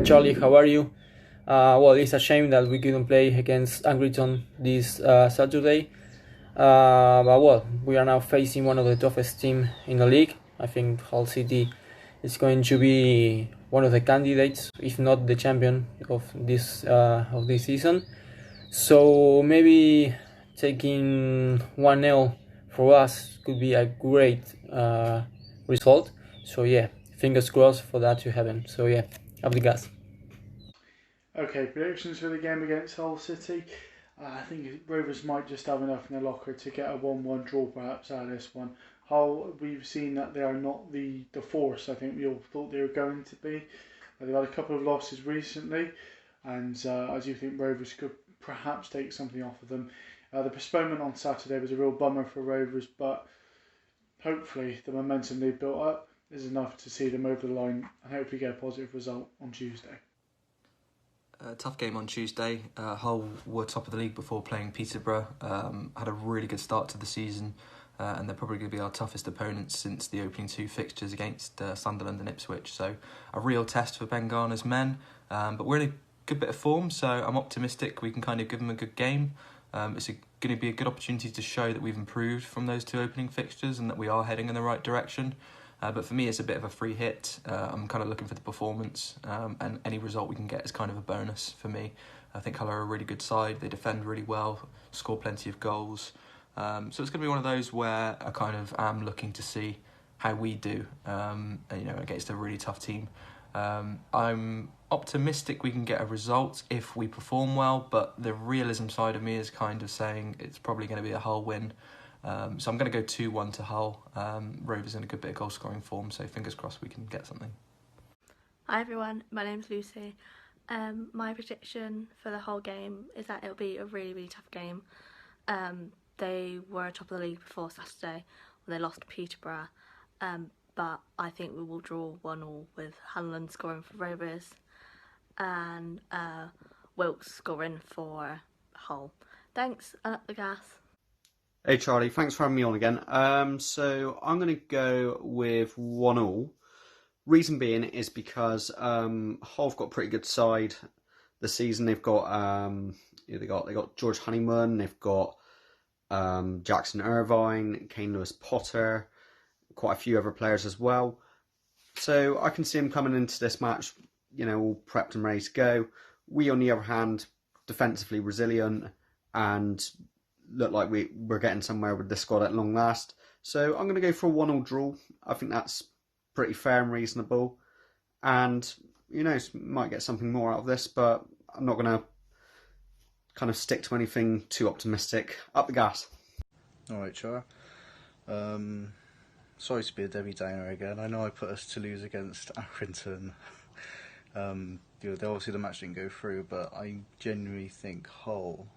Charlie, how are you? Well, it's a shame that we couldn't play against Angleton this Saturday. But well, we are now facing one of the toughest teams in the league. I think Hull City is going to be one of the candidates, if not the champion of this season. So maybe taking 1-0 for us could be a great result. So yeah, fingers crossed for that to happen. So yeah, up the gas. Okay, predictions for the game against Hull City. I think Rovers might just have enough in the locker to get a 1-1 draw perhaps out of this one. Hull, we've seen that they are not the force I think we all thought they were going to be. They've had a couple of losses recently, and I do think Rovers could perhaps take something off of them. The postponement on Saturday was a real bummer for Rovers, but hopefully the momentum they've built up is enough to see them over the line and hopefully get a positive result on Tuesday. Tough game on Tuesday. Hull were top of the league before playing Peterborough. Had a really good start to the season, and they're probably going to be our toughest opponents since the opening two fixtures against Sunderland and Ipswich. So a real test for Ben Garner's men. But we're in a good bit of form, so I'm optimistic we can kind of give them a good game. It's going to be a good opportunity to show that we've improved from those two opening fixtures and that we are heading in the right direction. But for me, it's a bit of a free hit. I'm kind of looking for the performance, and any result we can get is kind of a bonus for me. I think Hull are a really good side. They defend really well, score plenty of goals. So it's going to be one of those where I kind of am looking to see how we do, against a really tough team. I'm optimistic we can get a result if we perform well, but the realism side of me is kind of saying it's probably going to be a Hull win. So I'm going to go 2-1 to Hull. Rovers in a good bit of goal scoring form, so fingers crossed we can get something. Hi everyone, my name's Lucy. My prediction for the whole game is that it'll be a really, really tough game. They were top of the league before Saturday when they lost to Peterborough, but I think we will draw 1-1 with Hanlon scoring for Rovers and Wilkes scoring for Hull. Thanks, and up the gas. Hey Charlie, thanks for having me on again. So I'm going to go with 1-1. Reason being is because Hull have got a pretty good side this season. They've got they got George Honeyman, they've got Jackson Irvine, Kane Lewis Potter, quite a few other players as well. So I can see them coming into this match, all prepped and ready to go. We, on the other hand, defensively resilient and look like we're getting somewhere with the squad at long last. So I'm going to go for a 1-1 draw. I think that's pretty fair and reasonable. And, might get something more out of this, but I'm not going to kind of stick to anything too optimistic. Up the gas. Alright, Char. Sorry to be a Debbie Downer again. I know I put us to lose against Accrington. Obviously the match didn't go through, but I genuinely think Hull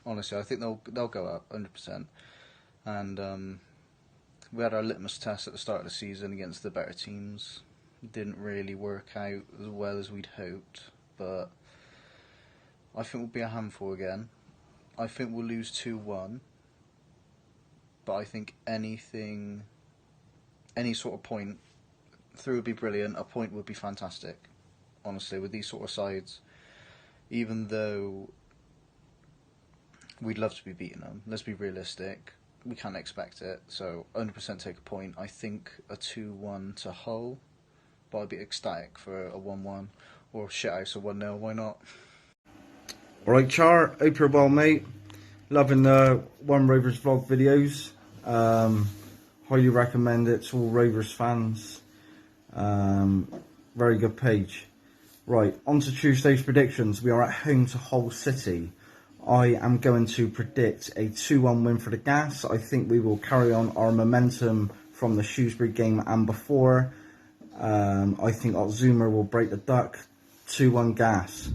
honestly, I think they'll go up 100%. And we had our litmus test at the start of the season against the better teams. Didn't really work out as well as we'd hoped, but I think we'll be a handful again. I think we'll lose 2-1, but I think any sort of point through would be brilliant. A point would be fantastic, honestly, with these sort of sides. Even though we'd love to be beating them, let's be realistic. We can't expect it, so 100% take a point. I think a 2-1 to Hull, but I'd be ecstatic for a 1-1 or shithouse a 1-0. Why not? Alright, Char, hope you're well, mate. Loving the One Rovers vlog videos. Highly recommend it to all Rovers fans. Very good page. Right, on to Tuesday's predictions. We are at home to Hull City. I am going to predict a 2-1 win for the Gas. I think we will carry on our momentum from the Shrewsbury game and before. I think Zuma will break the duck. 2-1 Gas.